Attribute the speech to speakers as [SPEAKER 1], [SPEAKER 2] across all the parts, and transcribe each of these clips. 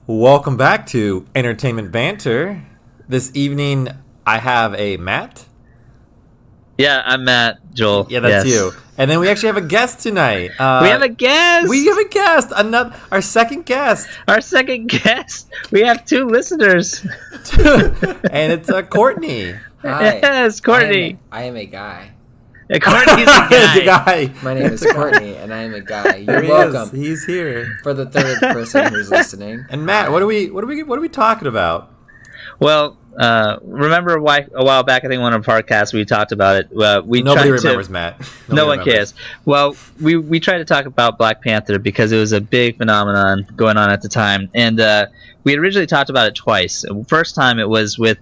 [SPEAKER 1] Welcome back to Entertainment Banter. This evening, I have a Matt.
[SPEAKER 2] Yeah, I'm Matt, Joel.
[SPEAKER 1] Yeah, that's you. And then we actually have a guest tonight.
[SPEAKER 2] We have a guest!
[SPEAKER 1] Our second guest.
[SPEAKER 2] Our second guest! We have two listeners.
[SPEAKER 1] And it's Courtney.
[SPEAKER 3] Hi.
[SPEAKER 2] Yes, Courtney.
[SPEAKER 3] I am a guy.
[SPEAKER 2] Yeah, Courtney's a guy.
[SPEAKER 3] My name is Courtney, and I am a guy. You're welcome.
[SPEAKER 1] He's here.
[SPEAKER 3] For the third person who's listening.
[SPEAKER 1] And Matt, what are we talking about?
[SPEAKER 2] Well, remember a while back, I think one of our podcasts we talked about it.
[SPEAKER 1] Nobody remembers, Matt.
[SPEAKER 2] No one cares. Well, we tried to talk about Black Panther because it was a big phenomenon going on at the time, and we had originally talked about it twice. First time it was with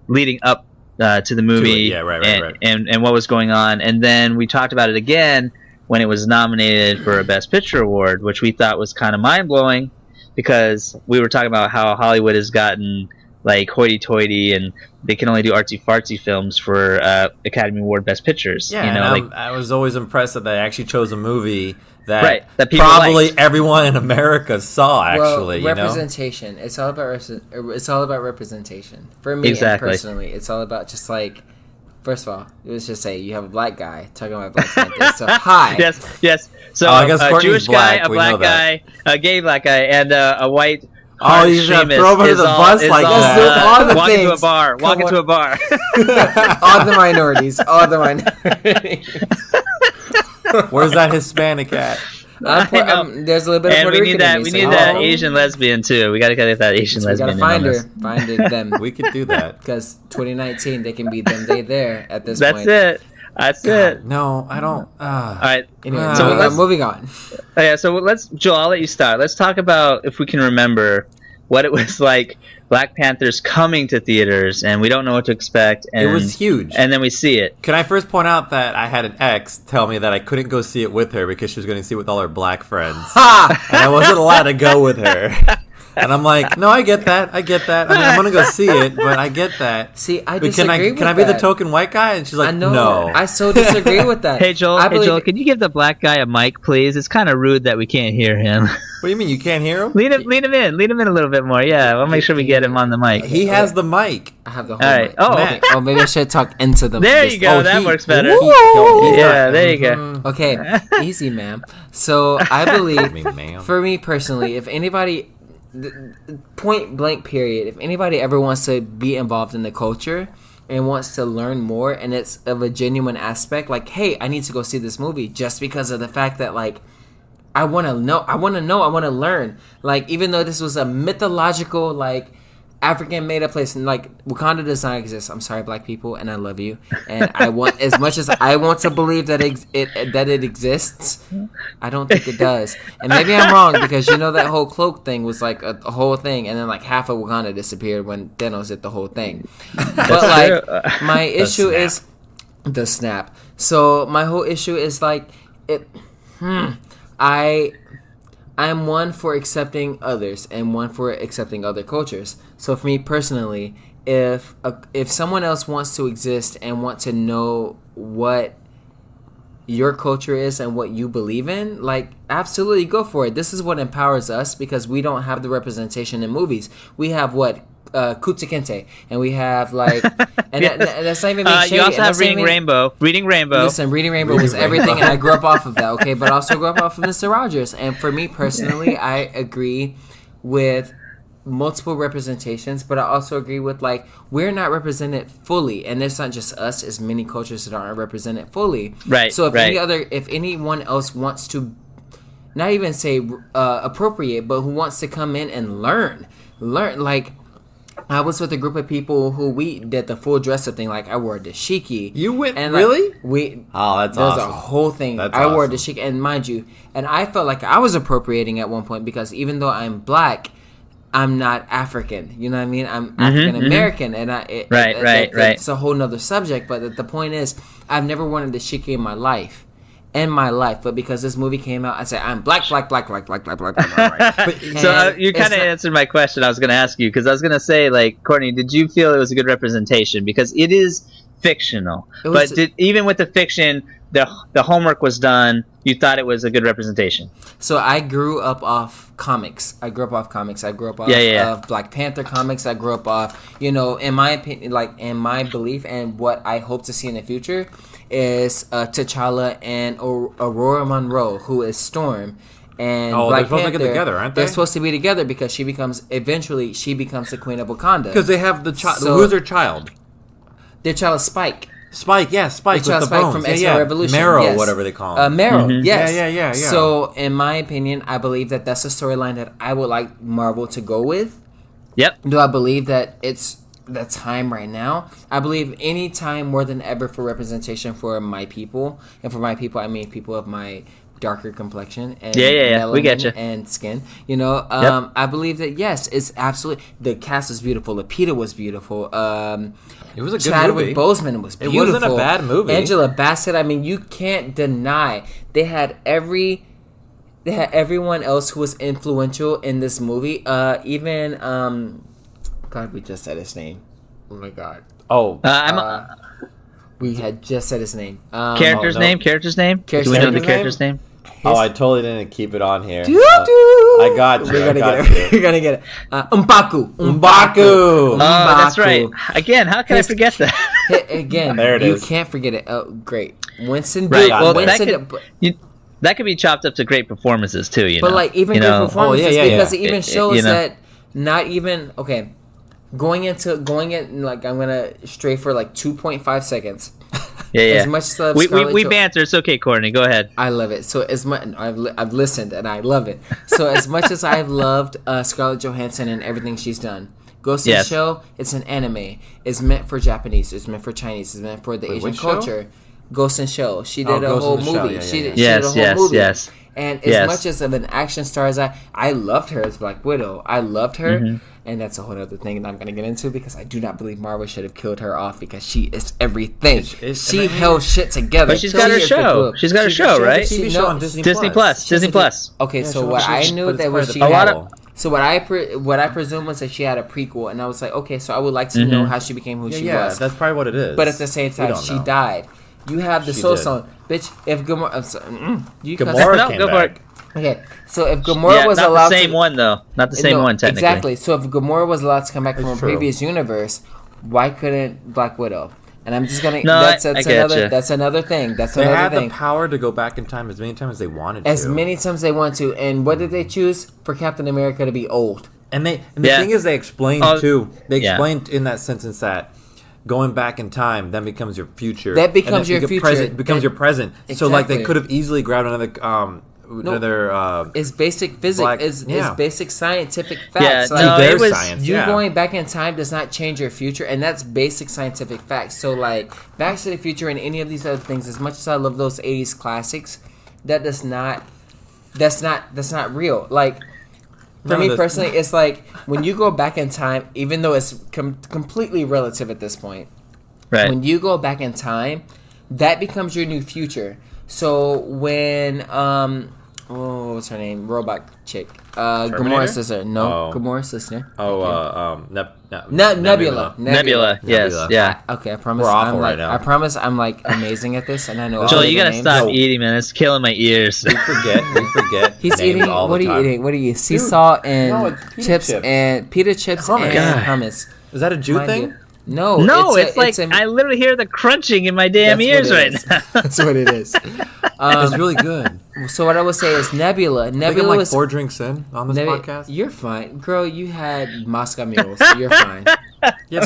[SPEAKER 2] leading up to the movie,
[SPEAKER 1] right.
[SPEAKER 2] And what was going on, and then we talked about it again when it was nominated for a Best Picture award, which we thought was kind of mind blowing because we were talking about how Hollywood has gotten like hoity-toity and they can only do artsy-fartsy films for Academy Award Best Pictures.
[SPEAKER 1] Yeah, I was always impressed that they actually chose a movie that
[SPEAKER 2] people
[SPEAKER 1] probably
[SPEAKER 2] liked.
[SPEAKER 1] Everyone in America saw. Actually,
[SPEAKER 3] representation. It's all about representation. For me, personally, it's all about just like. First of all, let's just say you have a black guy talking about Black Panther. So hi.
[SPEAKER 2] Yes. So
[SPEAKER 1] I guess
[SPEAKER 2] a Jewish
[SPEAKER 1] black,
[SPEAKER 2] guy, a black guy, a gay black guy, and a white.
[SPEAKER 1] Oh, you should throw him under the bus like that.
[SPEAKER 3] All the
[SPEAKER 2] walk
[SPEAKER 3] things.
[SPEAKER 2] into a bar. Walk into a bar.
[SPEAKER 3] All the minorities.
[SPEAKER 1] Where's that Hispanic at?
[SPEAKER 3] There's a little bit of Puerto Rican in me.
[SPEAKER 2] We need that Asian lesbian too. We got to get that Asian lesbian.
[SPEAKER 3] We got to find them.
[SPEAKER 1] We could do that
[SPEAKER 3] because 2019 they can be them. They there at this
[SPEAKER 2] point. That's it.
[SPEAKER 1] No, I don't.
[SPEAKER 2] All right.
[SPEAKER 3] Anyway, so moving on.
[SPEAKER 2] Yeah. So Joel, I'll let you start. Let's talk about if we can remember what it was like. Black Panther's coming to theaters, and we don't know what to expect. And
[SPEAKER 1] it was huge.
[SPEAKER 2] And then we see it.
[SPEAKER 1] Can I first point out that I had an ex tell me that I couldn't go see it with her because she was going to see it with all her black friends. And I wasn't allowed to go with her. And I'm like, no, I get that. I mean, I'm going to go see it, but I get that.
[SPEAKER 3] See, I disagree with that.
[SPEAKER 1] Can I be the token white guy? And she's like, no.
[SPEAKER 3] I so disagree with that.
[SPEAKER 2] Hey, Joel, can you give the black guy a mic, please? It's kind of rude that we can't hear him.
[SPEAKER 1] What do you mean you can't hear him?
[SPEAKER 2] Lead him in a little bit more. Yeah, we'll make sure we get him on the mic.
[SPEAKER 1] He has the mic.
[SPEAKER 3] I have the whole mic. Oh, maybe I should talk into the.
[SPEAKER 2] There you go. That works better. There you go.
[SPEAKER 3] Okay, easy, ma'am. So I believe, for me personally, if anybody, point blank period, if anybody ever wants to be involved in the culture and wants to learn more, and it's of a genuine aspect, like, hey, I need to go see this movie just because of the fact that, like, I want to learn. Like, even though this was a mythological, like, African made-up place, and, like, Wakanda does not exist. I'm sorry, black people, and I love you. And I want, as much as I want to believe that it exists, I don't think it does. And maybe I'm wrong, because you know that whole cloak thing was, like, a whole thing, and then, like, half of Wakanda disappeared when Thanos did the whole thing. But, like, my issue is the snap. So, my whole issue is, like, I'm one for accepting others and one for accepting other cultures. So for me personally, if someone else wants to exist and want to know what your culture is and what you believe in, like, absolutely go for it. This is what empowers us because we don't have the representation in movies. We have what? Kunta Kinte, and we have like, and that's not even being shady.
[SPEAKER 2] You also have Reading Rainbow.
[SPEAKER 3] Listen, Reading Rainbow was everything, and I grew up off of that. Okay, but I also grew up off of Mr. Rogers. And for me personally, I agree with multiple representations, but I also agree with, like, we're not represented fully, and it's not just us; it's many cultures that aren't represented fully.
[SPEAKER 2] Right.
[SPEAKER 3] So if anyone else wants to, not even say appropriate, but who wants to come in and learn, like. I was with a group of people who we did the full dresser thing. Like, I wore a dashiki.
[SPEAKER 1] You went,
[SPEAKER 3] and
[SPEAKER 1] really?
[SPEAKER 3] That's awesome. There's a whole thing. I wore a dashiki, and mind you, and I felt like I was appropriating at one point because even though I'm black, I'm not African. You know what I mean? I'm African American, and it's a whole nother subject. But the point is, I've never worn a dashiki in my life. But because this movie came out, I said, I'm black. So
[SPEAKER 2] you kind of answered my question I was going to ask you, because I was going to say, like, Courtney, did you feel it was a good representation? Because it is fictional. Even with the fiction, the homework was done. you thought it was a good representation.
[SPEAKER 3] So I grew up off comics. I grew up off of Black Panther comics. I grew up off, in my opinion, like in my belief and what I hope to see in the future is T'Challa and Aurora Monroe, who is Storm. And Black
[SPEAKER 1] they're supposed
[SPEAKER 3] Panther,
[SPEAKER 1] to get together, aren't they?
[SPEAKER 3] They're supposed to be together because eventually she becomes the Queen of Wakanda.
[SPEAKER 1] Because they have the child. Who's their child?
[SPEAKER 3] Their child is Spike.
[SPEAKER 1] Spike with the
[SPEAKER 3] Spike
[SPEAKER 1] bones.
[SPEAKER 3] from X-Men Revolution.
[SPEAKER 1] Marrow,
[SPEAKER 3] yes.
[SPEAKER 1] whatever they call him.
[SPEAKER 3] Marrow, yes.
[SPEAKER 1] Yeah.
[SPEAKER 3] So, in my opinion, I believe that that's a storyline that I would like Marvel to go with.
[SPEAKER 2] Yep.
[SPEAKER 3] Do I believe that it's the time right now? I believe any time more than ever for representation for my people. And for my people, I mean people of my darker complexion and
[SPEAKER 2] we get you.
[SPEAKER 3] And skin. I believe that yes, it's absolutely the cast was beautiful. Lupita was beautiful.
[SPEAKER 1] It was a good
[SPEAKER 3] Chadwick
[SPEAKER 1] movie.
[SPEAKER 3] Boseman was beautiful.
[SPEAKER 1] It wasn't a bad movie.
[SPEAKER 3] Angela Bassett. I mean, you can't deny they had everyone else who was influential in this movie. Even God, we just said his name. Oh my God. We had just said his name.
[SPEAKER 2] Character's name. Do we know the character's name?
[SPEAKER 1] I totally didn't keep it on here.
[SPEAKER 3] I
[SPEAKER 1] got you.
[SPEAKER 3] We're gonna get it. M'Baku.
[SPEAKER 1] M'Baku.
[SPEAKER 2] Oh, that's right. Again, how can I forget that?
[SPEAKER 3] Again,
[SPEAKER 1] there it
[SPEAKER 3] you
[SPEAKER 1] is.
[SPEAKER 3] can't forget it. Oh, great. Winston.
[SPEAKER 2] Right. Well,
[SPEAKER 3] that
[SPEAKER 2] could be chopped up to great performances too.
[SPEAKER 3] But like even great performances because it even shows that not even going in like I'm gonna stray for like 2.5 seconds.
[SPEAKER 2] Yeah.
[SPEAKER 3] As much as
[SPEAKER 2] we banter, it's okay, Courtney. Go ahead.
[SPEAKER 3] I love it. So as much I've listened and I love it. So as much as I've loved Scarlett Johansson and everything she's done, Ghost in the Shell, it's an anime. It's meant for Japanese. It's meant for Chinese. It's meant for the Asian culture. Ghost in the Shell. She did a whole movie. She did a whole movie.
[SPEAKER 2] Yes.
[SPEAKER 3] And as much as of an action star as I loved her as Black Widow. I loved her. Mm-hmm. And that's a whole other thing that I'm going to get into because I do not believe Marvel should have killed her off because she is everything. She held shit together.
[SPEAKER 2] But she's got her show. She's got a show, right?
[SPEAKER 1] TV show on Disney
[SPEAKER 2] Plus. Disney Plus.
[SPEAKER 3] Okay, so what I knew that was she had so what I presumed was that she had a prequel, and I was like, okay, so I would like to know how she became who she was.
[SPEAKER 1] Yeah, that's probably what it is.
[SPEAKER 3] But at the same time, she died. You have the Soul Stone, bitch. If Gamora,
[SPEAKER 1] Gamora came back.
[SPEAKER 3] Okay, so if Gamora was
[SPEAKER 2] not
[SPEAKER 3] allowed
[SPEAKER 2] the same one though, not the same one technically.
[SPEAKER 3] Exactly. So if Gamora was allowed to come back from a previous universe, why couldn't Black Widow? And I'm just gonna. That's another thing. They
[SPEAKER 1] had the power to go back in time as many times as they wanted to.
[SPEAKER 3] As many times they want to. And what did they choose? For Captain America to be old.
[SPEAKER 1] And the thing is, they explained too. They explained in that sentence that going back in time then becomes your future.
[SPEAKER 3] That becomes your future.
[SPEAKER 1] Present becomes your present. Exactly. So like they could have easily grabbed another.
[SPEAKER 3] It's basic physics. It's basic scientific
[SPEAKER 2] Yeah,
[SPEAKER 3] facts.
[SPEAKER 2] it was
[SPEAKER 1] science.
[SPEAKER 3] Going back in time does not change your future, and that's basic scientific facts. So, like Back to the Future and any of these other things, as much as I love those '80s classics, that's not real. Like for me personally, it's like when you go back in time, even though it's completely relative at this point.
[SPEAKER 2] Right.
[SPEAKER 3] When you go back in time, that becomes your new future. So when what's her name? Robot chick. Gamora's sister. No, Gamora's sister. Nebula.
[SPEAKER 2] Yes. Yeah.
[SPEAKER 3] Okay, I promise.
[SPEAKER 1] We're awful right now.
[SPEAKER 3] I promise I'm like amazing at this, and I know.
[SPEAKER 2] Joel, you gotta stop eating, man. It's killing my ears.
[SPEAKER 1] We forget.
[SPEAKER 3] He's eating. What are you eating? What are you? Sea salt and chips and pita chips and hummus.
[SPEAKER 1] Is that a Jew thing?
[SPEAKER 2] No, it's like I literally hear the crunching in my damn ears right now.
[SPEAKER 3] That's what it is.
[SPEAKER 1] It's really good.
[SPEAKER 3] So what I would say is Nebula. Nebula was
[SPEAKER 1] 4 drinks in on this podcast.
[SPEAKER 3] You're fine, girl. You had Moscow mules. You're fine.
[SPEAKER 1] Yeah,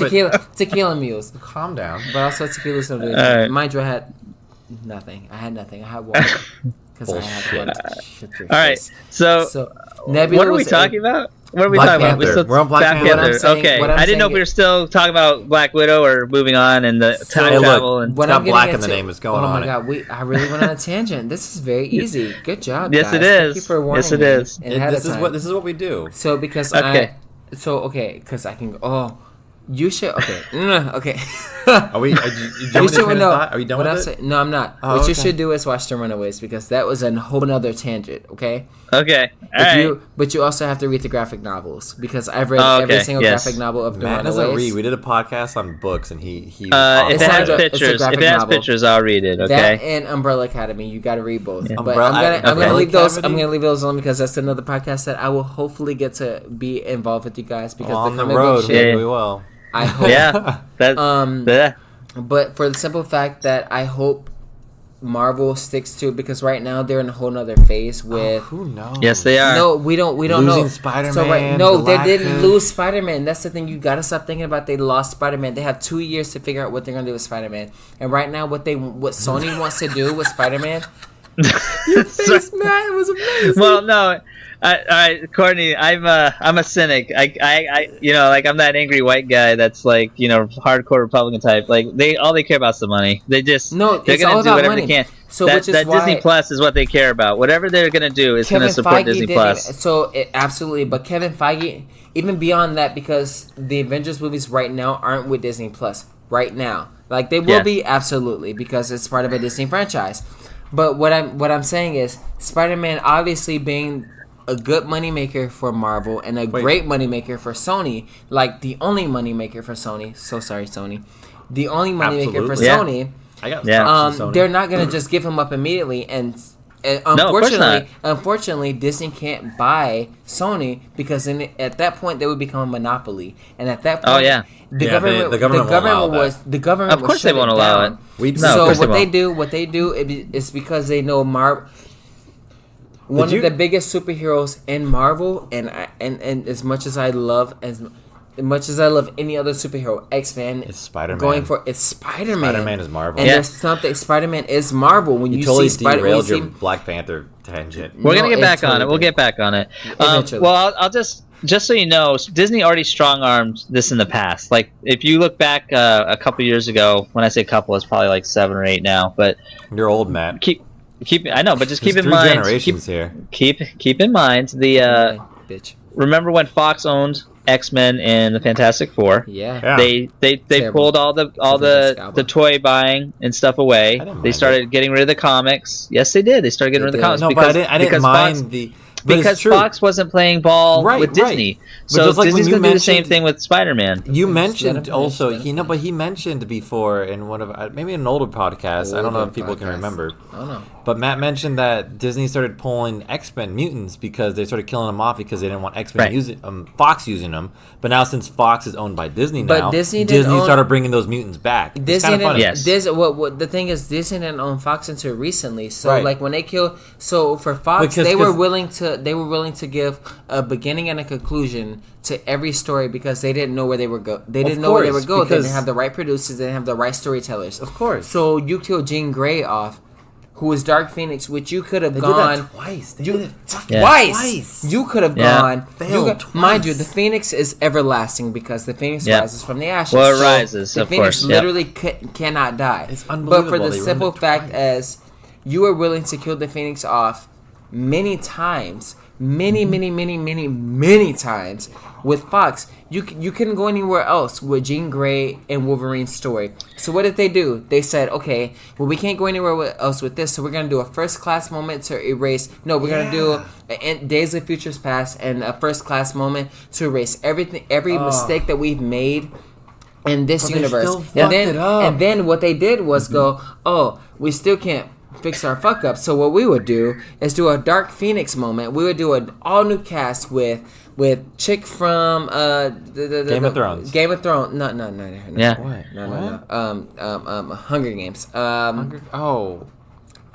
[SPEAKER 3] tequila mules.
[SPEAKER 1] Calm down.
[SPEAKER 3] But also tequila's no good. Mind you, I had nothing. I had water because I had one.
[SPEAKER 2] All right. So
[SPEAKER 3] Nebula.
[SPEAKER 2] What are we talking about? What are we talking about?
[SPEAKER 1] We're on Black Panther.
[SPEAKER 2] Okay. I didn't know if we were still talking about Black Widow or moving on and the time travel. And
[SPEAKER 1] it's got Black in the name. It's going on.
[SPEAKER 3] Oh my God. I really went on a tangent. This is very easy. Good job,
[SPEAKER 2] yes,
[SPEAKER 3] guys.
[SPEAKER 2] It is.
[SPEAKER 3] Thank you for warning
[SPEAKER 2] yes, it is.
[SPEAKER 1] This is what we do.
[SPEAKER 3] So because
[SPEAKER 2] because
[SPEAKER 3] I can go. Oh, You should. Okay. Okay.
[SPEAKER 1] Are we? Are you done
[SPEAKER 3] know.
[SPEAKER 1] Are you done with it?
[SPEAKER 3] No, I'm not.
[SPEAKER 1] Oh,
[SPEAKER 3] what you
[SPEAKER 1] okay.
[SPEAKER 3] should do is watch The Runaways because that was a whole other tangent. Okay.
[SPEAKER 2] Okay.
[SPEAKER 3] But you also have to read the graphic novels because I've read
[SPEAKER 2] Oh,
[SPEAKER 3] every
[SPEAKER 2] okay,
[SPEAKER 3] single
[SPEAKER 2] yes.
[SPEAKER 3] graphic novel of The
[SPEAKER 1] Matt
[SPEAKER 3] Runaways.
[SPEAKER 1] doesn't read. We did a podcast on books, and he.
[SPEAKER 2] If it has
[SPEAKER 3] It's a
[SPEAKER 2] pictures,
[SPEAKER 3] graphic novel.
[SPEAKER 2] I'll read it.
[SPEAKER 3] That
[SPEAKER 2] Okay.
[SPEAKER 3] and Umbrella Academy, you got to read both.
[SPEAKER 2] Yeah.
[SPEAKER 3] But I'm gonna leave those. I'm gonna leave those alone because that's another podcast that I will hopefully get to be involved with you guys because
[SPEAKER 1] on
[SPEAKER 3] the
[SPEAKER 1] the
[SPEAKER 3] comic
[SPEAKER 1] road,
[SPEAKER 3] book shit.
[SPEAKER 1] we will.
[SPEAKER 3] I hope.
[SPEAKER 2] Yeah. That.
[SPEAKER 3] But for the simple fact that I hope Marvel sticks to because right now they're in a whole nother phase with.
[SPEAKER 1] Who knows?
[SPEAKER 2] Yes, they are.
[SPEAKER 3] No, we don't
[SPEAKER 1] Losing
[SPEAKER 3] know.
[SPEAKER 1] Spider-Man,
[SPEAKER 3] So they didn't
[SPEAKER 1] Galactus.
[SPEAKER 3] lose Spider-Man. That's the thing. You gotta stop thinking about they lost Spider-Man. They have 2 years to figure out what they're gonna do with Spider-Man. And right now, what Sony wants to do with Spider-Man. Your face, Matt, was amazing.
[SPEAKER 2] Well, no. All right, Courtney. I'm a cynic. I I'm that angry white guy that's like hardcore Republican type. Like all they care about is the money. They're
[SPEAKER 3] it's
[SPEAKER 2] gonna
[SPEAKER 3] all
[SPEAKER 2] do
[SPEAKER 3] about
[SPEAKER 2] whatever
[SPEAKER 3] money.
[SPEAKER 2] they can.
[SPEAKER 3] So
[SPEAKER 2] that
[SPEAKER 3] which is why
[SPEAKER 2] Disney Plus is what they care about. Whatever they're gonna do is gonna support Disney Plus.
[SPEAKER 3] Absolutely, but Kevin Feige, even beyond that, because the Avengers movies right now aren't with Disney Plus right now. Like they will be absolutely because it's part of a Disney franchise. But what I'm saying is Spider-Man obviously being a good moneymaker for Marvel and a great moneymaker for Sony, like the only moneymaker for Sony. So sorry, Sony. The only moneymaker for Sony.
[SPEAKER 1] I got
[SPEAKER 2] Sony.
[SPEAKER 3] They're not gonna just give him up immediately, and unfortunately, Disney can't buy Sony because at that point they would become a monopoly, and at that point, the government.
[SPEAKER 2] Of course, they won't allow it.
[SPEAKER 3] So what they do is because they know one of the biggest superheroes in Marvel, and as much as I love any other superhero, X-Men,
[SPEAKER 1] it's Spider-Man.
[SPEAKER 3] It's Spider-Man.
[SPEAKER 1] Spider-Man is Marvel.
[SPEAKER 3] And there's something Spider-Man is Marvel. When you
[SPEAKER 1] totally
[SPEAKER 3] see Spider-Man,
[SPEAKER 1] derailed your Black Panther tangent.
[SPEAKER 2] We're gonna get back on it. We'll get back on it. Well, I'll just so you know, Disney already strong-armed this in the past. Like if you look back a couple years ago, when I say couple, it's probably like 7 or 8 now. But
[SPEAKER 1] you're old, Matt.
[SPEAKER 2] I know, but just keep in
[SPEAKER 1] 3
[SPEAKER 2] mind.
[SPEAKER 1] generations here.
[SPEAKER 2] Keep in mind
[SPEAKER 3] bitch.
[SPEAKER 2] Remember when Fox owned X-Men and the Fantastic Four?
[SPEAKER 3] Yeah.
[SPEAKER 2] They pulled all the toy buying and stuff away. They started getting rid of the comics. Yes, they did. They started getting rid of the comics.
[SPEAKER 1] No,
[SPEAKER 2] because,
[SPEAKER 1] but I didn't mind
[SPEAKER 2] because Fox wasn't playing ball with Disney. So Disney's going to do the same thing with Spider-Man.
[SPEAKER 1] You mentioned also, but he mentioned before in one of, maybe an older podcast, I don't know if people can remember.
[SPEAKER 3] I don't know.
[SPEAKER 1] But Matt mentioned that Disney started pulling X-Men mutants because they started killing them off because they didn't want X-Men Fox using them. But now since Fox is owned by Disney now, Disney started bringing those mutants back.
[SPEAKER 3] Disney the thing is, Disney didn't own Fox until recently. So like when they killed, so for Fox, they were willing to give a beginning and a conclusion to every story because they didn't know where they would go. They didn't know where they would go. They didn't have the right producers. They didn't have the right storytellers.
[SPEAKER 1] Of course.
[SPEAKER 3] So you killed Jean Grey off, who was Dark Phoenix, which you could have gone.
[SPEAKER 1] Did that twice. They did it
[SPEAKER 3] twice. You could have gone.
[SPEAKER 1] Twice.
[SPEAKER 3] Mind you, the Phoenix is everlasting because the Phoenix rises from the ashes.
[SPEAKER 2] Well, it rises.
[SPEAKER 3] The Phoenix literally cannot die.
[SPEAKER 1] It's unbelievable.
[SPEAKER 3] But for the simple fact as you were willing to kill the Phoenix off many times, many times with Fox, you couldn't go anywhere else with Jean Grey and Wolverine's story. So what did they do? They said, okay, well, we can't go anywhere else with this, so we're going to do a first class moment to erase. No, we're going to do Days of Futures Past and a first class moment to erase every mistake that we've made in this universe. And then what they did was go, oh, we still can't fix our fuck up. So what we would do is do a Dark Phoenix moment. We would do an all new cast with chick from
[SPEAKER 1] Game of Thrones.
[SPEAKER 3] Game of Thrones. No.
[SPEAKER 2] Yeah.
[SPEAKER 1] What?
[SPEAKER 3] No. Hunger Games.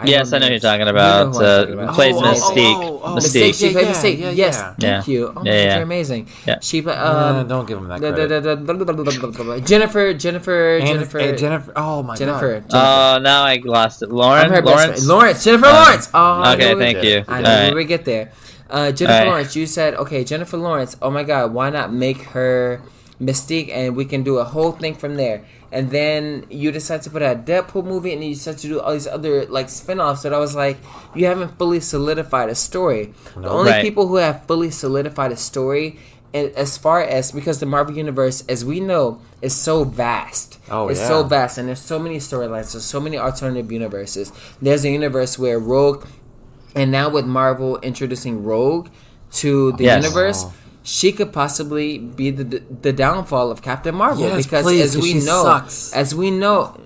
[SPEAKER 2] Yes, I know who you're talking about. Plays Mystique.
[SPEAKER 3] Mystique. She played Mystique.
[SPEAKER 2] Yeah.
[SPEAKER 3] Yes, thank you. Oh, you're amazing.
[SPEAKER 2] Yeah.
[SPEAKER 3] She played.
[SPEAKER 1] Don't give him that credit.
[SPEAKER 3] Jennifer.
[SPEAKER 1] Oh my
[SPEAKER 3] God.
[SPEAKER 2] Oh, now I lost it. Lawrence.
[SPEAKER 3] Jennifer Lawrence. Oh,
[SPEAKER 2] okay, thank you.
[SPEAKER 3] I know when we get there. Jennifer Lawrence. You said, okay, Jennifer Lawrence. Oh my God, why not make her Mystique and we can do a whole thing from there. And then you decide to put out a Deadpool movie, and then you start to do all these other like spin-offs that I was like, you haven't fully solidified a story. The only people who have fully solidified a story as far as, because the Marvel Universe, as we know, is so vast. It's so vast, and there's so many storylines. There's so many alternative universes. There's a universe where Rogue, and now with Marvel introducing Rogue to the universe, she could possibly be the downfall of Captain Marvel. Because as we know,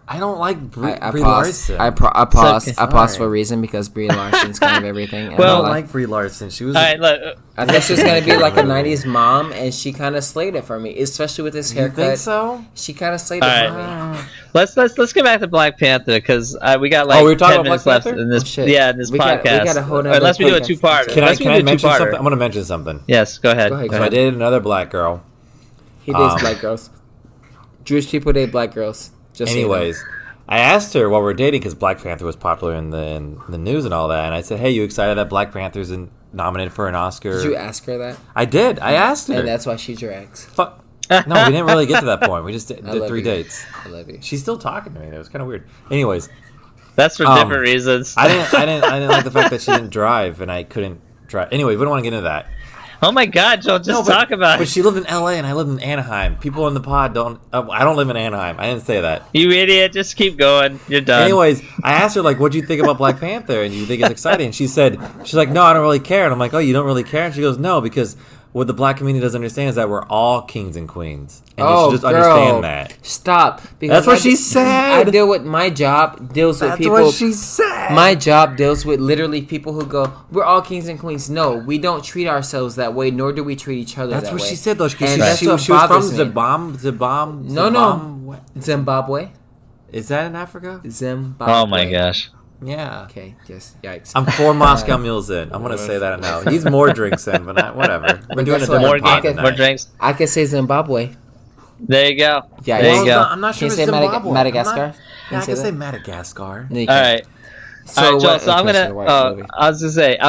[SPEAKER 1] I don't like Brie Larson.
[SPEAKER 3] I paused for a reason, because Brie Larson's kind of everything.
[SPEAKER 1] I don't like Brie Larson. She was.
[SPEAKER 2] All right, look.
[SPEAKER 3] I thought she was gonna be like a '90s mom, and she kind of slayed it for me, especially with this haircut.
[SPEAKER 1] You think so?
[SPEAKER 3] She kind of slayed it for me.
[SPEAKER 2] Let's get back to Black Panther, because we got
[SPEAKER 1] we were talking
[SPEAKER 2] 10 minutes
[SPEAKER 1] about Black
[SPEAKER 2] left
[SPEAKER 1] Panther?
[SPEAKER 2] in this.
[SPEAKER 3] Oh,
[SPEAKER 2] in this podcast.
[SPEAKER 3] We got a whole
[SPEAKER 2] unless we do a two-part.
[SPEAKER 1] Can I mention something? I'm gonna mention something.
[SPEAKER 2] Yes, go ahead.
[SPEAKER 1] So I dated another black girl.
[SPEAKER 3] He dates black girls. Jewish people date black girls.
[SPEAKER 1] Anyways, I asked her while we were dating, because Black Panther was popular in the news and all that, and I said, "Hey, you excited that Black Panther's nominated for an Oscar?"
[SPEAKER 3] Did you ask her that?
[SPEAKER 1] I did. I asked her,
[SPEAKER 3] and that's why she's your ex.
[SPEAKER 1] Fuck. No, we didn't really get to that point. We just did 3 dates.
[SPEAKER 3] I love you.
[SPEAKER 1] She's still talking to me. That was kind of weird. Anyways,
[SPEAKER 2] that's for different reasons.
[SPEAKER 1] I didn't like the fact that she didn't drive and I couldn't drive. Anyway, we don't want to get into that.
[SPEAKER 2] Oh my God, Joel! Talk about it.
[SPEAKER 1] But she lived in L.A. and I lived in Anaheim. People in the pod don't. I don't live in Anaheim. I didn't say that.
[SPEAKER 2] You idiot! Just keep going. You're done.
[SPEAKER 1] Anyways, I asked her, like, "What do you think about Black Panther? And you think it's exciting?" And she's like, "No, I don't really care." And I'm like, "Oh, you don't really care?" And she goes, "No, because what the black community doesn't understand is that we're all kings and queens, and you should just understand that."
[SPEAKER 3] Stop.
[SPEAKER 1] That's what she said.
[SPEAKER 3] I deal with my job deals with people.
[SPEAKER 1] That's what she said.
[SPEAKER 3] My job deals with literally people who go, "We're all kings and queens." No, we don't treat ourselves that way, nor do we treat each other that way.
[SPEAKER 1] That's what she said, though. She was from
[SPEAKER 3] Zimbabwe.
[SPEAKER 1] Is that in Africa?
[SPEAKER 3] Zimbabwe.
[SPEAKER 2] Oh my gosh.
[SPEAKER 1] Yeah.
[SPEAKER 3] Okay. Yes. Yikes.
[SPEAKER 1] I'm 4 Moscow Mules in. I'm gonna say that now. He's more drinks in, but whatever. We're doing a different pod tonight.
[SPEAKER 2] More drinks.
[SPEAKER 3] I could say Zimbabwe.
[SPEAKER 2] There you go.
[SPEAKER 3] Yeah.
[SPEAKER 2] There you go.
[SPEAKER 1] I'm not sure.
[SPEAKER 3] Can you say Madagascar?
[SPEAKER 1] I can say Madagascar.
[SPEAKER 2] All right. So, Joel, I was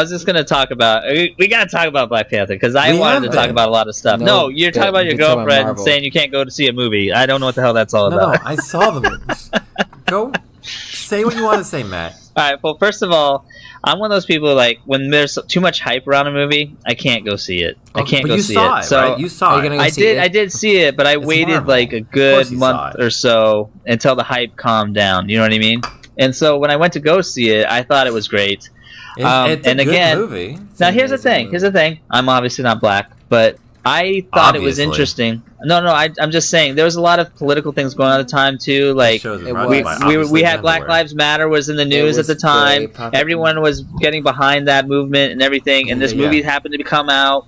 [SPEAKER 2] just gonna talk about. We gotta talk about Black Panther, because I wanted to talk about a lot of stuff. No, you're talking about your girlfriend saying you can't go to see a movie. I don't know what the hell that's all about.
[SPEAKER 1] No, I saw the movies. Go say what you want to say, Matt.
[SPEAKER 2] All right. Well, first of all, I'm one of those people, like, when there's too much hype around a movie, I can't go see it. I can't go see it. So
[SPEAKER 1] right? You saw it.
[SPEAKER 2] I did see it, but I waited like a good month or so until the hype calmed down. You know what I mean? And so when I went to go see it, I thought it was great.
[SPEAKER 1] It's a good movie.
[SPEAKER 2] Now here's the thing. I'm obviously not black, but I thought it was interesting. No, I'm just saying there was a lot of political things going on at the time too. Like we had Black Lives Matter was in the news at the time. Everyone was getting behind that movement and everything. And this movie happened to come out,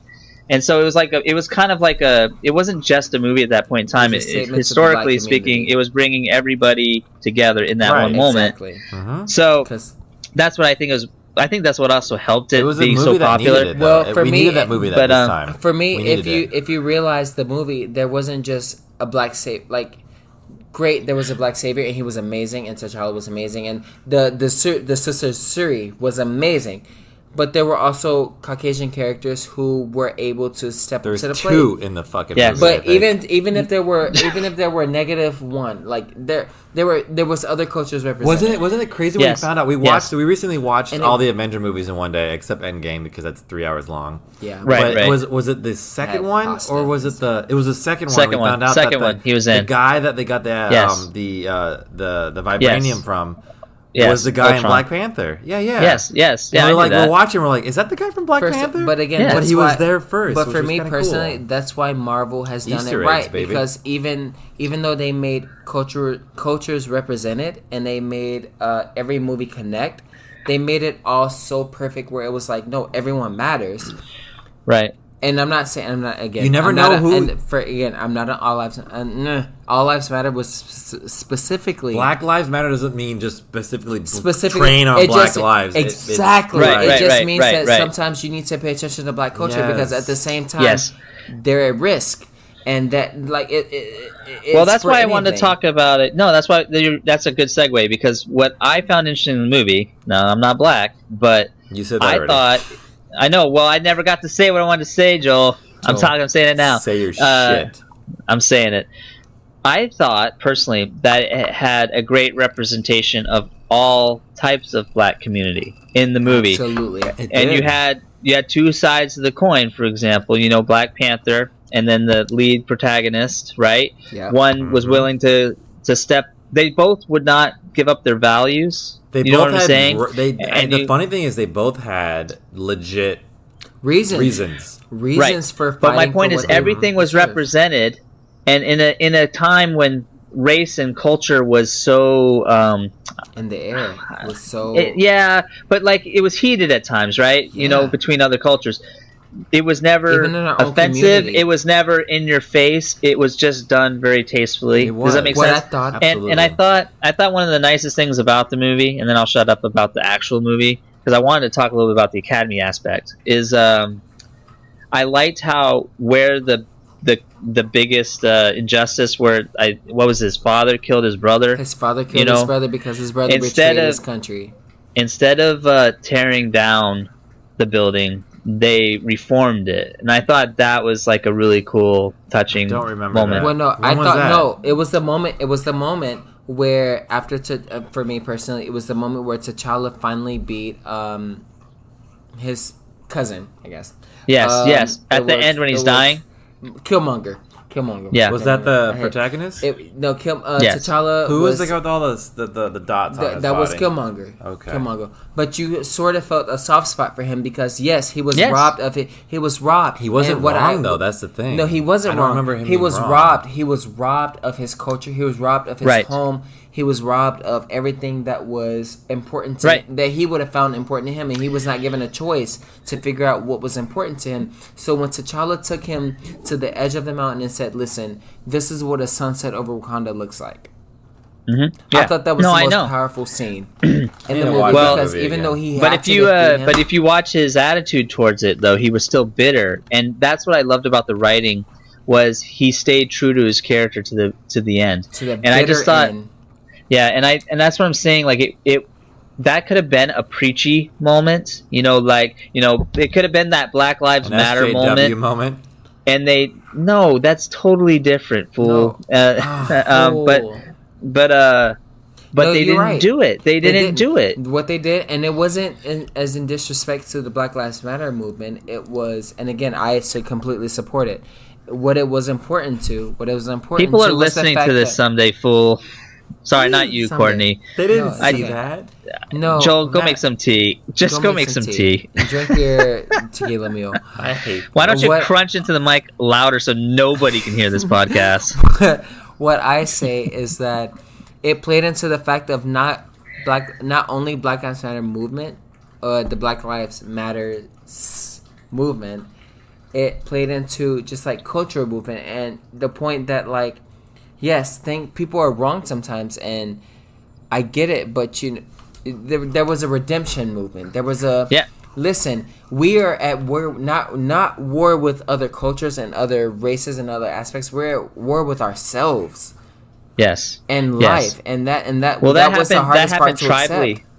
[SPEAKER 2] and so it was kind of like it wasn't just a movie at that point in time. Historically speaking, it was bringing everybody together in that one moment.
[SPEAKER 1] Exactly.
[SPEAKER 2] So that's what I think is. I think that's what also helped it
[SPEAKER 1] was
[SPEAKER 2] being so popular.
[SPEAKER 1] We needed that movie this time.
[SPEAKER 3] For me, if you realize the movie, there wasn't just a black savior. Like, great, there was a black savior, and he was amazing, and T'Challa was amazing, and the sister Shuri was amazing. But there were also Caucasian characters who were able to step up to the plate.
[SPEAKER 1] There's 2 in the fucking movie.
[SPEAKER 3] But even if there were -1, like there was other cultures represented.
[SPEAKER 1] Wasn't it crazy when we found out? We recently watched all the Avenger movies in one day, except Endgame, because that's 3 hours long.
[SPEAKER 3] Yeah,
[SPEAKER 2] right.
[SPEAKER 1] Was it the second one, or was it the? It was the second one. We found out that
[SPEAKER 2] he was in.
[SPEAKER 1] The guy that they got the vibranium from. Was the guy in Black Panther? Yeah.
[SPEAKER 2] Yes.
[SPEAKER 1] We're watching. We're like, is that the guy from Black Panther?
[SPEAKER 3] But again,
[SPEAKER 1] but he was there first.
[SPEAKER 3] But for me personally, that's why Marvel has done
[SPEAKER 1] Easter
[SPEAKER 3] it right,
[SPEAKER 1] eggs,
[SPEAKER 3] because even though they made cultures represented, and they made every movie connect, they made it all so perfect where it was like, no, everyone matters,
[SPEAKER 2] right?
[SPEAKER 3] And I'm not saying again.
[SPEAKER 1] You never know who.
[SPEAKER 3] I'm not an all lives. All Lives Matter was specifically
[SPEAKER 1] Black Lives Matter doesn't mean just specifically train on Black lives.
[SPEAKER 3] Exactly. It just means that sometimes you need to pay attention to Black culture, because at the same time they're at risk, and that
[SPEAKER 2] well, that's why I wanted to talk about it. No, that's why that's a good segue, because what I found interesting in the movie. Now, I'm not black, but
[SPEAKER 1] you said that already.
[SPEAKER 2] thought. I know. Well, I never got to say what I wanted to say, Joel. I'm saying it now.
[SPEAKER 1] Say your shit.
[SPEAKER 2] I'm saying it. I thought, personally, that it had a great representation of all types of black community in the movie.
[SPEAKER 3] Absolutely.
[SPEAKER 2] And you two sides of the coin. For example, Black Panther, and then the lead protagonist, right?
[SPEAKER 3] Yeah.
[SPEAKER 2] One was willing to step. They both would not give up their values.
[SPEAKER 1] They
[SPEAKER 2] you know
[SPEAKER 1] both
[SPEAKER 2] what I'm saying?
[SPEAKER 1] And the funny thing is, they both had legit reasons
[SPEAKER 3] for fighting.
[SPEAKER 2] But my point is, everything was represented, and in a time when race and culture was so
[SPEAKER 3] in the air, it was so
[SPEAKER 2] but like it was heated at times, right? Between other cultures. It was never offensive. It was never in your face. It was just done very tastefully. Does that make sense? And I thought one of the nicest things about the movie, and then I'll shut up about the actual movie because I wanted to talk a little bit about the Academy aspect. Is I liked how where the biggest injustice what was his father killed his brother.
[SPEAKER 3] His father killed his brother because his brother betrayed his country. Instead
[SPEAKER 2] of tearing down the building, they reformed it, and I thought that was like a really cool, touching moment.
[SPEAKER 1] That.
[SPEAKER 3] Well, no, it was the moment. It was the moment where for me personally, it was the moment where T'Challa finally beat his cousin, I guess.
[SPEAKER 2] Yes. At the end when he's dying,
[SPEAKER 3] Killmonger.
[SPEAKER 2] Yeah.
[SPEAKER 1] Was that the protagonist?
[SPEAKER 2] Yes.
[SPEAKER 3] T'Challa.
[SPEAKER 1] Who was the guy with all the dots on his
[SPEAKER 3] that
[SPEAKER 1] body?
[SPEAKER 3] was Killmonger.
[SPEAKER 1] Okay.
[SPEAKER 3] Killmonger. But you sort of felt a soft spot for him because he was robbed of it. He was robbed.
[SPEAKER 1] He wasn't wrong though. That's the thing.
[SPEAKER 3] No, he wasn't wrong.
[SPEAKER 1] I don't remember him.
[SPEAKER 3] He was
[SPEAKER 1] wrong.
[SPEAKER 3] robbed. He was robbed of his culture. He was robbed of his home. He was robbed of everything that was important to him, that he would have found important to him, and he was not given a choice to figure out what was important to him. So when T'Challa took him to the edge of the mountain and said, "Listen, this is what a sunset over Wakanda looks like."
[SPEAKER 2] Mm-hmm. Yeah.
[SPEAKER 3] I thought that was the most powerful scene in the movie because even though he had
[SPEAKER 2] but if you watch his attitude towards it, though, he was still bitter, and that's what I loved about the writing was he stayed true to his character to the end. And I just thought.
[SPEAKER 3] End.
[SPEAKER 2] Yeah, and that's what I'm saying. Like it that could have been a preachy moment. It could have been that Black Lives Matter moment. And that's totally different, fool.
[SPEAKER 3] No.
[SPEAKER 2] But they didn't do it. They didn't do it.
[SPEAKER 3] What they did, and it wasn't as in disrespect to the Black Lives Matter movement. It was, and again, I should completely support it. What it was important to.
[SPEAKER 2] People are listening to this someday, fool. Sorry, not you,
[SPEAKER 3] someday.
[SPEAKER 2] Courtney.
[SPEAKER 1] They didn't see that.
[SPEAKER 3] No,
[SPEAKER 2] Joel, go make some tea. Just go make some tea.
[SPEAKER 3] Drink your tequila meal.
[SPEAKER 1] I hate.
[SPEAKER 2] Why don't you crunch into the mic louder so nobody can hear this podcast?
[SPEAKER 3] What I say is that it played into the fact of not only Black Lives Matter movement, the Black Lives Matter movement. It played into just like cultural movement and the point that like. Yes, people are wrong sometimes, and I get it. But there was a redemption movement. There was a listen. We are at war, not war with other cultures and other races and other aspects. We're at war with ourselves.
[SPEAKER 2] Yes,
[SPEAKER 3] and life, and that.
[SPEAKER 2] Well,
[SPEAKER 3] that was the hardest part to
[SPEAKER 2] tribally. Accept.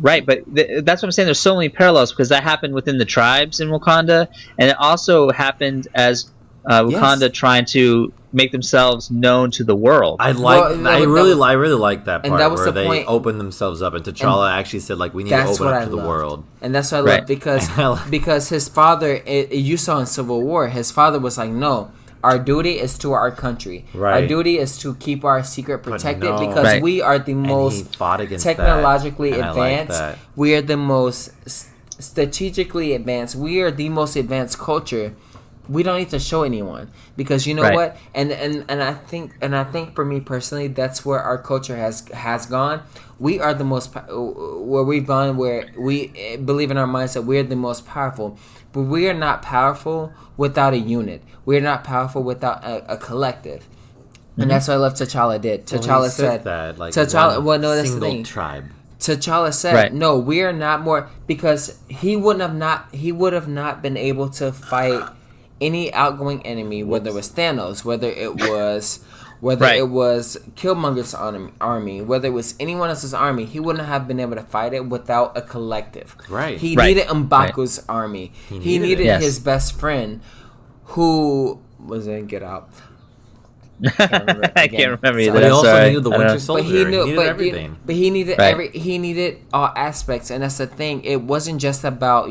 [SPEAKER 2] Right, but that's what I'm saying. There's so many parallels because that happened within the tribes in Wakanda, and it also happened as Wakanda trying to make themselves known to the world.
[SPEAKER 1] I really like that part
[SPEAKER 3] and that was
[SPEAKER 1] where
[SPEAKER 3] the
[SPEAKER 1] they
[SPEAKER 3] point.
[SPEAKER 1] Opened themselves up, and T'Challa actually said, like, we need to open up to the world.
[SPEAKER 3] And that's what I love because his father, you saw in Civil War, his father was like, no, our duty is to our country.
[SPEAKER 1] Right.
[SPEAKER 3] Our duty is to keep our secret protected because we are the most technologically advanced.
[SPEAKER 1] Like
[SPEAKER 3] we are the most strategically advanced. We are the most advanced culture. We don't need to show anyone because you know what, and I think for me personally, that's where our culture has gone. We are the most where we've gone, where we believe in our minds that we're the most powerful, but we are not powerful without a unit. We are not powerful without a collective, and that's what I love. T'Challa did. T'Challa said
[SPEAKER 1] that, like
[SPEAKER 3] T'Challa. Well, no, that's the thing.
[SPEAKER 1] Tribe.
[SPEAKER 3] T'Challa said, "No, we are not more," because he would have not been able to fight any outgoing enemy, whether it was Thanos, whether it was Killmonger's army, whether it was anyone else's army, he wouldn't have been able to fight it without a collective.
[SPEAKER 1] Right.
[SPEAKER 3] He needed M'Baku's army. He needed his best friend, who was in Get Out.
[SPEAKER 2] I can't remember either.
[SPEAKER 1] But he also
[SPEAKER 2] Sorry.
[SPEAKER 1] needed the
[SPEAKER 2] I don't
[SPEAKER 1] Winter
[SPEAKER 2] know.
[SPEAKER 1] Soldier.
[SPEAKER 3] But he knew,
[SPEAKER 1] needed everything.
[SPEAKER 3] But he needed
[SPEAKER 2] Right.
[SPEAKER 3] he needed all aspects, and that's the thing. It wasn't just about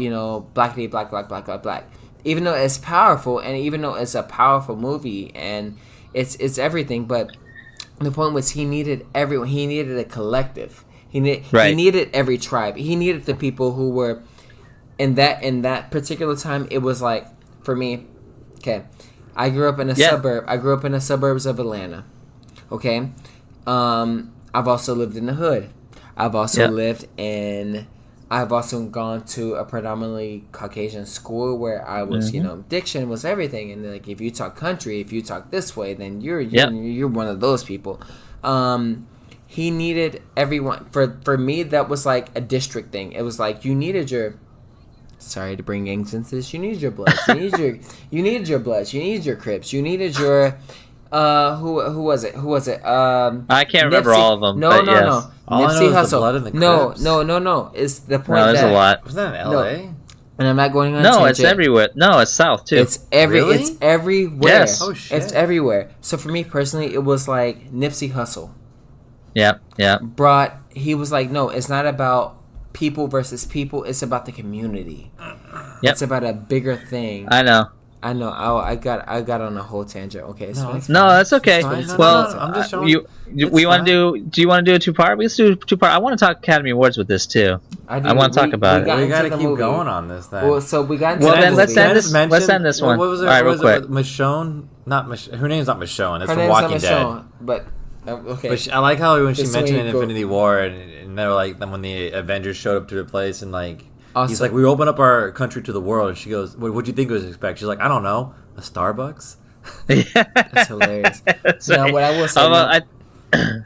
[SPEAKER 3] black, black, black, black, black, black. Even though it's powerful, and even though it's a powerful movie, and it's everything, but the point was he needed everyone. He needed a collective. He needed every tribe. He needed the people who were in that particular time. It was like, for me, okay, I grew up in a suburb. I grew up in the suburbs of Atlanta. Okay, I've also lived in the hood. I've also I've also gone to a predominantly Caucasian school where I was, diction was everything, and like if you talk country, if you talk this way, then you're one of those people. He needed everyone. For me, that was like a district thing. It was like you needed your. Sorry to bring gangs into this. You needed your Bloods. You needed your Bloods. You needed your Crips. You needed your. Who was it?
[SPEAKER 2] I can't remember all of them.
[SPEAKER 3] No.
[SPEAKER 1] All I know is the Blood and the Crips.
[SPEAKER 3] No. It's the point
[SPEAKER 2] No, there's
[SPEAKER 3] that
[SPEAKER 2] a lot.
[SPEAKER 1] Wasn't that in L.A.?
[SPEAKER 3] No. And I'm not going on.
[SPEAKER 2] No, it's everywhere. No, it's South too.
[SPEAKER 3] It's
[SPEAKER 1] Really?
[SPEAKER 3] It's everywhere.
[SPEAKER 2] Yes.
[SPEAKER 1] Oh, shit.
[SPEAKER 3] It's everywhere. So for me personally, it was like Nipsey Hussle.
[SPEAKER 2] Yeah.
[SPEAKER 3] He was like, no, it's not about people versus people. It's about the community.
[SPEAKER 2] Yep.
[SPEAKER 3] It's about a bigger thing.
[SPEAKER 2] I know.
[SPEAKER 3] Oh, I got on a whole tangent. Okay,
[SPEAKER 1] No,
[SPEAKER 2] that's okay.
[SPEAKER 1] Fine.
[SPEAKER 2] Well,
[SPEAKER 1] I'm just showing.
[SPEAKER 2] we want to do. Do you want to do a two-part? Let's do two-part. I want to talk Academy Awards with this too. I want to talk about it.
[SPEAKER 1] We got to keep going on this then.
[SPEAKER 3] Well, so we got into
[SPEAKER 2] Well,
[SPEAKER 3] the
[SPEAKER 2] then
[SPEAKER 3] movie.
[SPEAKER 2] let's end this. Let's end this one.
[SPEAKER 1] What was it?
[SPEAKER 2] All right, real quick.
[SPEAKER 1] Michonne? Not Michonne. Her name's not Michonne. It's
[SPEAKER 3] Her
[SPEAKER 1] from
[SPEAKER 3] name's
[SPEAKER 1] Walking
[SPEAKER 3] not
[SPEAKER 1] Dead.
[SPEAKER 3] Michonne, but okay.
[SPEAKER 1] But I like how when she
[SPEAKER 3] This
[SPEAKER 1] mentioned
[SPEAKER 3] way you
[SPEAKER 1] Infinity War, and they were like, then when the Avengers showed up to the place, and like,
[SPEAKER 3] Awesome.
[SPEAKER 1] he's like, we open up our country to the world, and she goes, what do you think it was expect? She's like, I don't know, a Starbucks.
[SPEAKER 3] That's hilarious. Now, what I will say.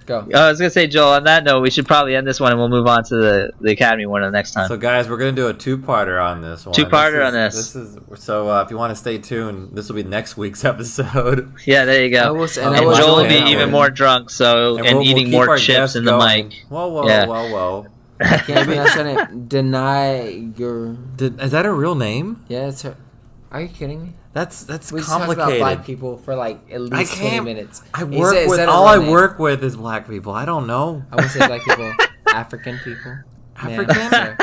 [SPEAKER 3] Go.
[SPEAKER 2] I was gonna say, Joel. On that note, we should probably end this one, and we'll move on to the Academy one the next time.
[SPEAKER 1] So, guys, we're gonna do a two-parter on this one.
[SPEAKER 2] Two-parter on this.
[SPEAKER 1] This is so. If you want to stay tuned, this will be next week's episode.
[SPEAKER 2] Yeah, there you go.
[SPEAKER 3] And
[SPEAKER 2] Joel will be even more drunk, and
[SPEAKER 1] we'll
[SPEAKER 2] eating
[SPEAKER 1] keep
[SPEAKER 2] more
[SPEAKER 1] our
[SPEAKER 2] chips
[SPEAKER 1] guests
[SPEAKER 2] in the
[SPEAKER 1] going.
[SPEAKER 2] mic.
[SPEAKER 1] Whoa.
[SPEAKER 3] I can't pronounce her name. Deny your.
[SPEAKER 1] Is that a real name?
[SPEAKER 3] Yeah, it's her. Are you kidding me?
[SPEAKER 1] That's
[SPEAKER 3] We just talked about
[SPEAKER 1] complicated.
[SPEAKER 3] black people for like at least 20 minutes.
[SPEAKER 1] I
[SPEAKER 3] Is
[SPEAKER 1] work
[SPEAKER 3] that- is
[SPEAKER 1] with
[SPEAKER 3] that a
[SPEAKER 1] all
[SPEAKER 3] real
[SPEAKER 1] I
[SPEAKER 3] name?
[SPEAKER 1] work with is black people. I don't know.
[SPEAKER 3] I would say black people, African people.
[SPEAKER 1] African?
[SPEAKER 3] Man,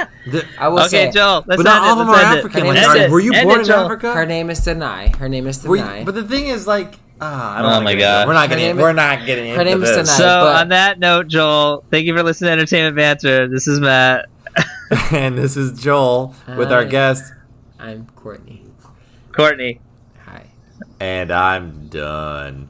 [SPEAKER 3] I will
[SPEAKER 2] Okay,
[SPEAKER 3] say
[SPEAKER 2] Joel. Let's
[SPEAKER 1] But not all of them are
[SPEAKER 2] end it.
[SPEAKER 1] African.
[SPEAKER 3] Let's
[SPEAKER 1] Like,
[SPEAKER 3] end it.
[SPEAKER 1] were you
[SPEAKER 2] End
[SPEAKER 1] born
[SPEAKER 2] it,
[SPEAKER 1] in
[SPEAKER 2] Joel.
[SPEAKER 1] Africa?
[SPEAKER 3] her name is Denai.
[SPEAKER 1] But the thing is, like, I don't
[SPEAKER 2] Oh
[SPEAKER 1] wanna
[SPEAKER 2] my
[SPEAKER 1] get
[SPEAKER 2] God.
[SPEAKER 1] into it. We're not
[SPEAKER 3] Her
[SPEAKER 1] getting.
[SPEAKER 3] name
[SPEAKER 1] We're not getting
[SPEAKER 3] her
[SPEAKER 1] into
[SPEAKER 3] name is
[SPEAKER 1] this.
[SPEAKER 3] Tanai.
[SPEAKER 2] So,
[SPEAKER 3] But-
[SPEAKER 2] on that note, Joel, thank you for listening to Entertainment Banter. This is Matt.
[SPEAKER 1] And this is Joel with our
[SPEAKER 3] Hi.
[SPEAKER 1] guest,
[SPEAKER 3] I'm Courtney.
[SPEAKER 2] Courtney.
[SPEAKER 3] Hi.
[SPEAKER 1] and I'm done.